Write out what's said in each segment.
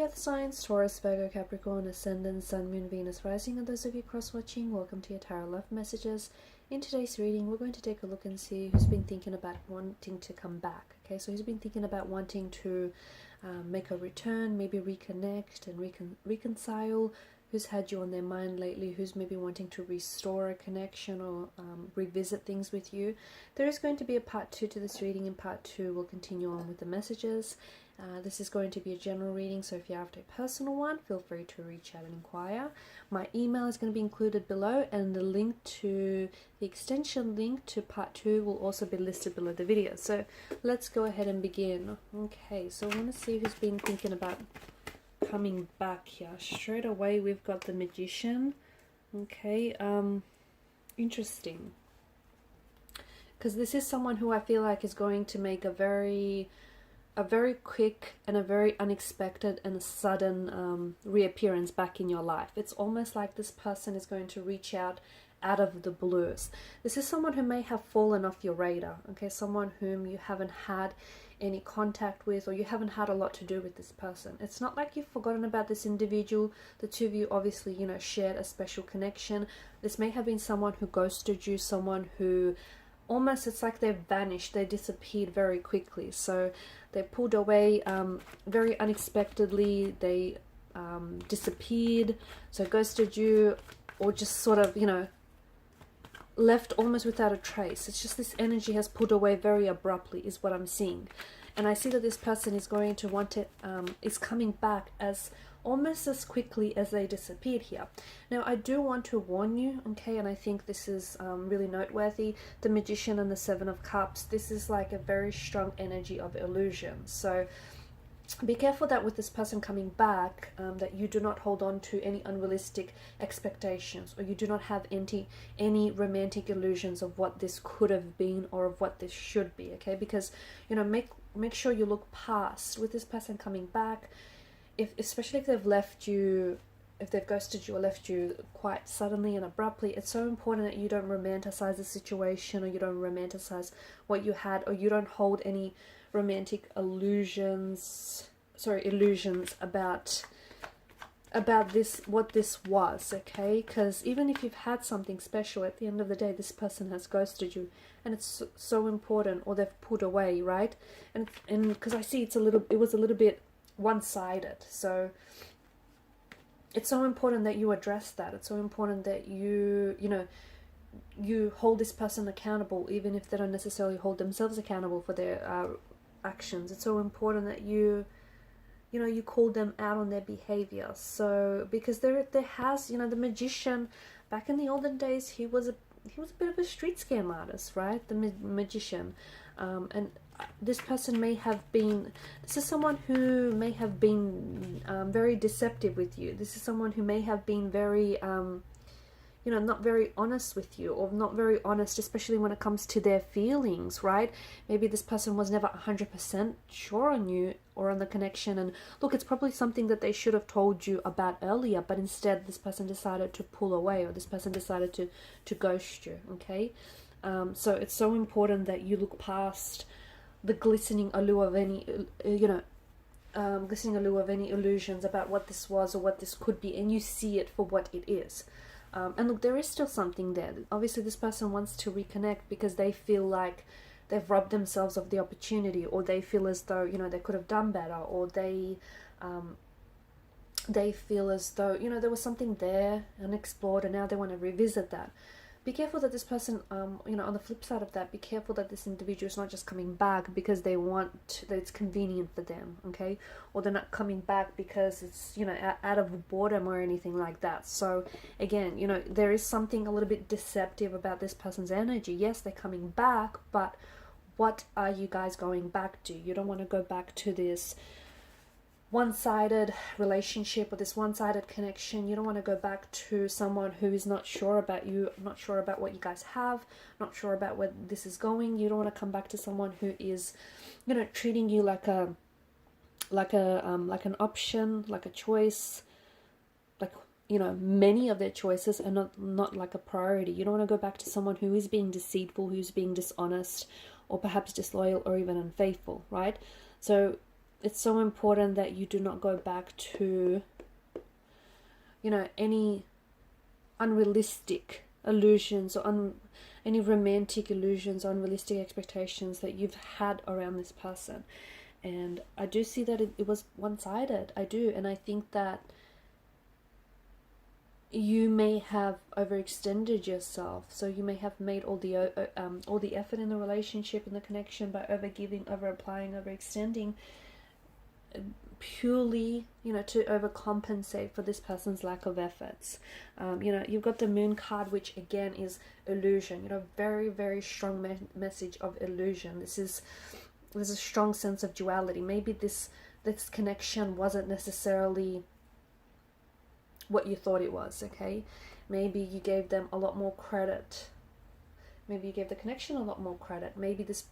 earth signs, Taurus, Virgo, Capricorn, Ascendant, Sun, Moon, Venus, Rising, and those of you cross-watching, welcome to your Tarot Love Messages. In today's reading, we're going to take a look and see who's been thinking about wanting to come back. Okay, so who's been thinking about wanting to make a return, maybe reconnect and reconcile, who's had you on their mind lately, who's maybe wanting to restore a connection or revisit things with you. There is going to be a part 2 to this reading. In part 2, we'll continue on with the messages. This is going to be a general reading, so if you have a personal one, feel free to reach out and inquire. My email is going to be included below, and the link to the extension link to part 2 will also be listed below the video. So let's go ahead and begin. Okay, so I want to see who's been thinking about coming back here. Straight away we've got the Magician. Okay, interesting, because this is someone who I feel like is going to make a very quick and a very unexpected and a sudden reappearance back in your life. It's almost like this person is going to reach out of the blues. This is someone who may have fallen off your radar, okay? Someone whom you haven't had any contact with, or you haven't had a lot to do with this person. It's not like you've forgotten about this individual. The two of you obviously, you know, shared a special connection. This may have been someone who ghosted you, someone who almost, it's like they've vanished, they disappeared very quickly. So they pulled away very unexpectedly, they disappeared, so ghosted you, or just sort of, you know, left almost without a trace. It's just this energy has pulled away very abruptly is what I'm seeing. And I see that this person is going to want it, is coming back as almost as quickly as they disappeared here. Now I do want to warn you, okay, and I think this is really noteworthy, the Magician and the Seven of Cups, this is like a very strong energy of illusion. So be careful that with this person coming back, that you do not hold on to any unrealistic expectations, or you do not have any romantic illusions of what this could have been or of what this should be, okay? Because, you know, make sure you look past with this person coming back. Especially if they've left you, if they've ghosted you or left you quite suddenly and abruptly, it's so important that you don't romanticize the situation, or you don't romanticize what you had, or you don't hold any romantic illusions about this, what this was, okay? Because even if you've had something special, at the end of the day, this person has ghosted you, and it's so important, or they've pulled away, right? And because I see it was a little bit one-sided. So it's so important that you address that. It's so important that you hold this person accountable, even if they don't necessarily hold themselves accountable for their actions. It's so important that you call them out on their behavior. So because there has, you know, the Magician back in the olden days, he was a bit of a street scam artist, right? The Magician, and this person may have been, this is someone who may have been very deceptive with you. This is someone who may have been very, not very honest with you, or not very honest, especially when it comes to their feelings, right? Maybe this person was never 100% sure on you or on the connection. And look, it's probably something that they should have told you about earlier, but instead this person decided to pull away, or this person decided to ghost you, okay? So it's so important that you look past the glistening allure of any, illusions about what this was or what this could be, and you see it for what it is. And look, there is still something there. Obviously, this person wants to reconnect because they feel like they've robbed themselves of the opportunity, or they feel as though, you know, they could have done better, or they feel as though, you know, there was something there unexplored, and now they want to revisit that. Be careful that this person, on the flip side of that, be careful that this individual is not just coming back because they want, that it's convenient for them, okay? Or they're not coming back because it's, you know, out of boredom or anything like that. So again, you know, there is something a little bit deceptive about this person's energy. Yes, they're coming back, but what are you guys going back to? You don't want to go back to this one-sided relationship or this one-sided connection. You don't want to go back to someone who is not sure about you, not sure about what you guys have, not sure about where this is going. You don't want to come back to someone who is, you know, treating you like an option, like a choice, like, you know, many of their choices, and not like a priority. You don't want to go back to someone who is being deceitful, who's being dishonest, or perhaps disloyal, or even unfaithful, right? So it's so important that you do not go back to, any unrealistic illusions or any romantic illusions, unrealistic expectations that you've had around this person. And I do see that it was one-sided. I do. And I think that you may have overextended yourself. So you may have made all the effort in the relationship and the connection by overgiving, over-applying, overextending, purely, to overcompensate for this person's lack of efforts. You've got the Moon card, which again is illusion. Very, very strong message of illusion. There's a strong sense of duality. Maybe this connection wasn't necessarily what you thought it was, okay? Maybe you gave them a lot more credit. Maybe you gave the connection a lot more credit. Maybe this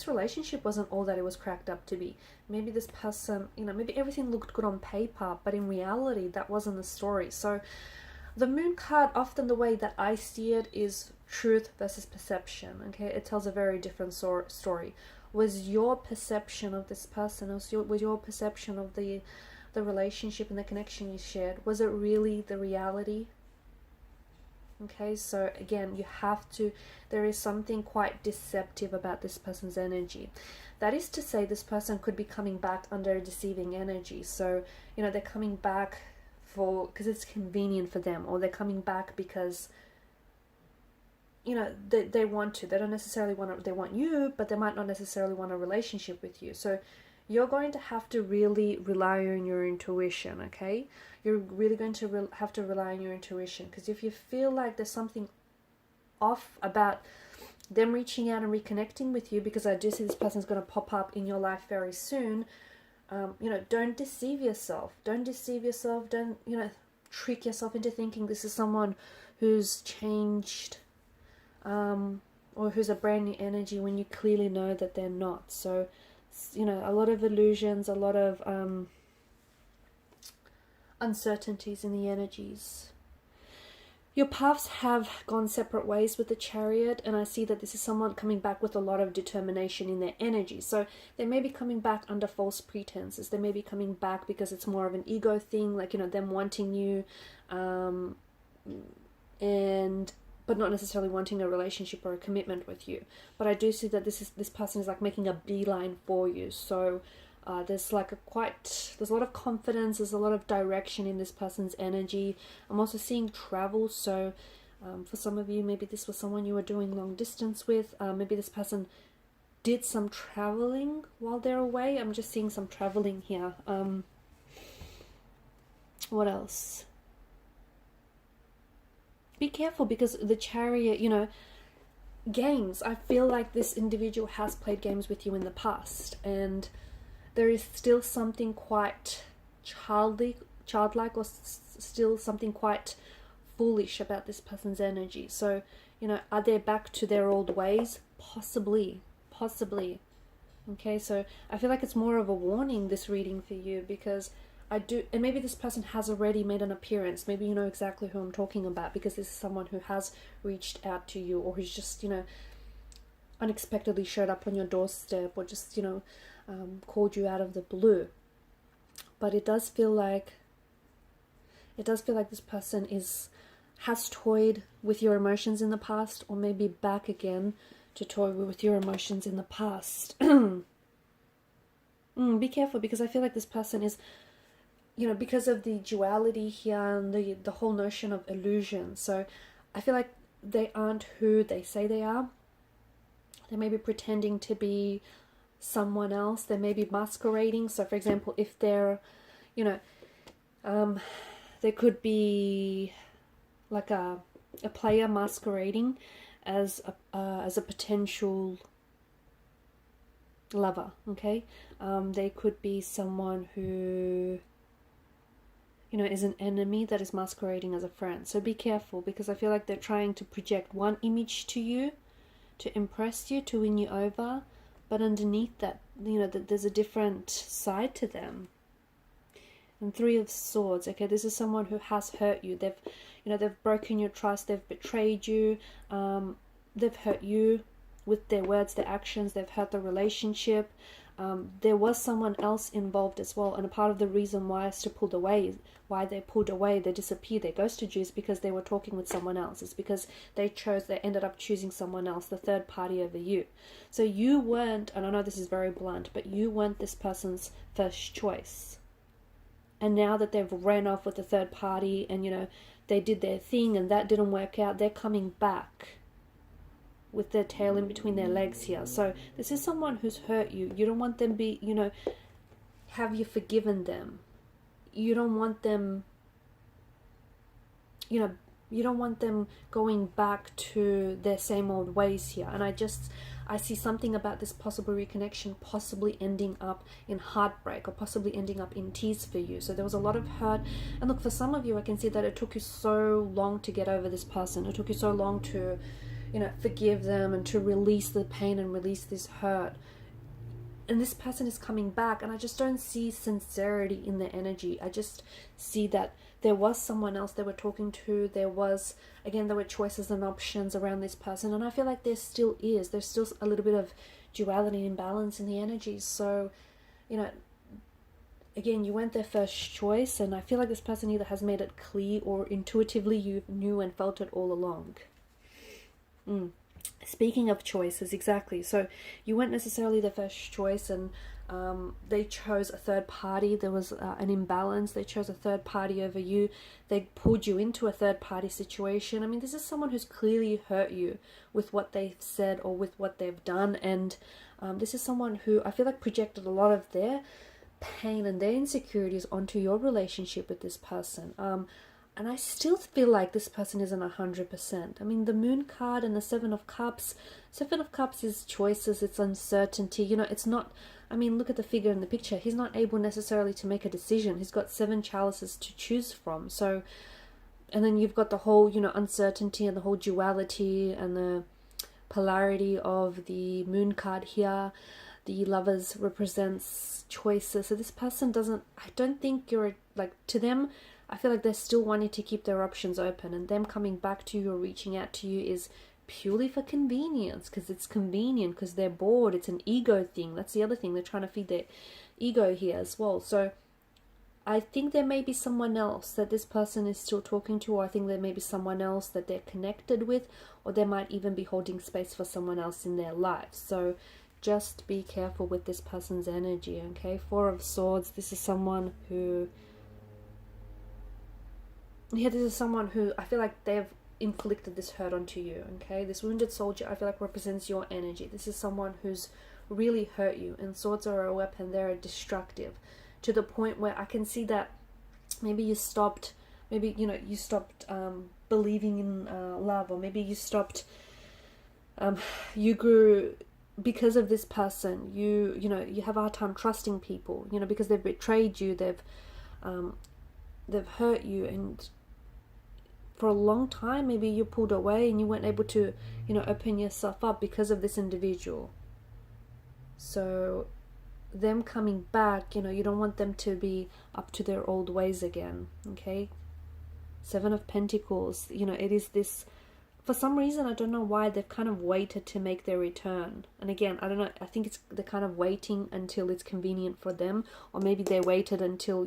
relationship wasn't all that it was cracked up to be. Maybe this person, maybe everything looked good on paper, but in reality, that wasn't the story. So the Moon card, often the way that I see it, is truth versus perception, okay? It tells a very different story. Was your perception of this person, was your perception of the relationship and the connection you shared, was it really the reality? Okay, so again, there is something quite deceptive about this person's energy. That is to say, this person could be coming back under a deceiving energy. So, they're coming back because it's convenient for them, or they're coming back because, they want to. They don't necessarily they want you, but they might not necessarily want a relationship with you. So you're going to have to really rely on your intuition, okay? You're really going to have to rely on your intuition, because if you feel like there's something off about them reaching out and reconnecting with you, because I do see this person's going to pop up in your life very soon, don't deceive yourself. Don't trick yourself into thinking this is someone who's changed, or who's a brand new energy, when you clearly know that they're not. So, a lot of illusions, a lot of uncertainties in the energies. Your paths have gone separate ways with the Chariot, and I see that this is someone coming back with a lot of determination in their energy. So they may be coming back under false pretenses. They may be coming back because it's more of an ego thing, like, them wanting you, but not necessarily wanting a relationship or a commitment with you. But I do see that this person is like making a beeline for you. So there's a lot of confidence, there's a lot of direction in this person's energy. I'm also seeing travel. So for some of you, maybe this was someone you were doing long distance with. Maybe this person did some traveling while they're away. I'm just seeing some traveling here. What else? Be careful, because the Chariot, games. I feel like this individual has played games with you in the past, and there is still something quite childlike, or still something quite foolish about this person's energy. So, are they back to their old ways? Possibly. Okay, so I feel like it's more of a warning, this reading for you, because and maybe this person has already made an appearance. Maybe you know exactly who I'm talking about, because this is someone who has reached out to you, or who's just, unexpectedly showed up on your doorstep, or just, called you out of the blue. But it does feel like this person has toyed with your emotions in the past, or maybe back again to toy with your emotions in the past. Be careful, because I feel like this person is, because of the duality here and the whole notion of illusion. So I feel like they aren't who they say they are. They may be pretending to be someone else. They may be masquerading. So for example, if they're, there could be like a player masquerading as a potential lover, okay? They could be someone who, is an enemy that is masquerading as a friend. So be careful, because I feel like they're trying to project one image to you, to impress you, to win you over, but underneath that, that there's a different side to them. And Three of Swords, okay, this is someone who has hurt you. They've broken your trust, they've betrayed you, they've hurt you with their words, their actions, they've hurt the relationship. there was someone else involved as well. And a part of the reason why Esther pulled away, why they pulled away, they disappeared, they ghosted you, is because they were talking with someone else. It's because they ended up choosing someone else, the third party over you. So you weren't, and I know this is very blunt, but you weren't this person's first choice. And now that they've ran off with the third party and, you know, they did their thing and that didn't work out, they're coming back with their tail in between their legs here. So this is someone who's hurt you. You don't want them be, you know, have you forgiven them? You don't want them, you know, you don't want them going back to their same old ways here. And I see something about this possible reconnection possibly ending up in heartbreak or possibly ending up in tears for you. So there was a lot of hurt. And look, for some of you, I can see that it took you so long to get over this person. It took you so long to, you know, forgive them and to release the pain and release this hurt. And this person is coming back, and I just don't see sincerity in their energy. I just see that there was someone else they were talking to. There were choices and options around this person, and I feel like there still is. There's still a little bit of duality and imbalance in the energies. So, you know, again, you weren't their first choice, and I feel like this person either has made it clear or intuitively you knew and felt it all along. Speaking of choices, exactly. So you weren't necessarily the first choice, and they chose a third party. There was an imbalance. They chose a third party over you. They pulled you into a third party situation. I mean, this is someone who's clearly hurt you with what they've said or with what they've done. And this is someone who I feel like projected a lot of their pain and their insecurities onto your relationship with this person. And I still feel like this person isn't 100%. I mean, the Moon card and the Seven of Cups. Seven of Cups is choices, it's uncertainty. You know, it's not, I mean, look at the figure in the picture. He's not able necessarily to make a decision. He's got 7 chalices to choose from. So, and then you've got the whole, you know, uncertainty and the whole duality and the polarity of the Moon card here. The Lovers represents choices. So this person I don't think you're, like, to them, I feel like they're still wanting to keep their options open, and them coming back to you or reaching out to you is purely for convenience, because it's convenient, because they're bored. It's an ego thing. That's the other thing. They're trying to feed their ego here as well. So I think there may be someone else that this person is still talking to, or I think there may be someone else that they're connected with, or they might even be holding space for someone else in their lives. So just be careful with this person's energy, okay? 4 of Swords. This is someone who... Yeah, this is someone who I feel like they've inflicted this hurt onto you, okay? This Wounded Soldier, I feel like, represents your energy. This is someone who's really hurt you, and swords are a weapon. They're destructive to the point where I can see that maybe you stopped, believing in love, or maybe you stopped, you grew... Because of this person, you have a hard time trusting people, because they've betrayed you, they've hurt you, and for a long time maybe you pulled away and you weren't able to open yourself up because of this individual. So them coming back, you don't want them to be up to their old ways again, okay? 7 of Pentacles, it is this, for some reason, I don't know why, they've kind of waited to make their return. And again, I don't know, I think they're kind of waiting until it's convenient for them, or maybe they waited until,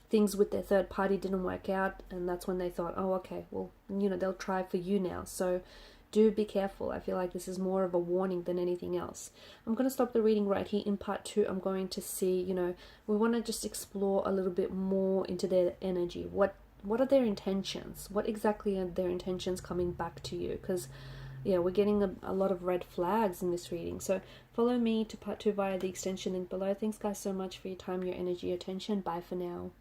things with their third party didn't work out, and that's when they thought, oh, okay, well, they'll try for you now. So do be careful. I feel like this is more of a warning than anything else. I'm going to stop the reading right here. In part 2, I'm going to see, we want to just explore a little bit more into their energy. What are their intentions? What exactly are their intentions coming back to you? Because, yeah, we're getting a lot of red flags in this reading. So follow me to part 2 via the extension link below. Thanks, guys, so much for your time, your energy, your attention. Bye for now.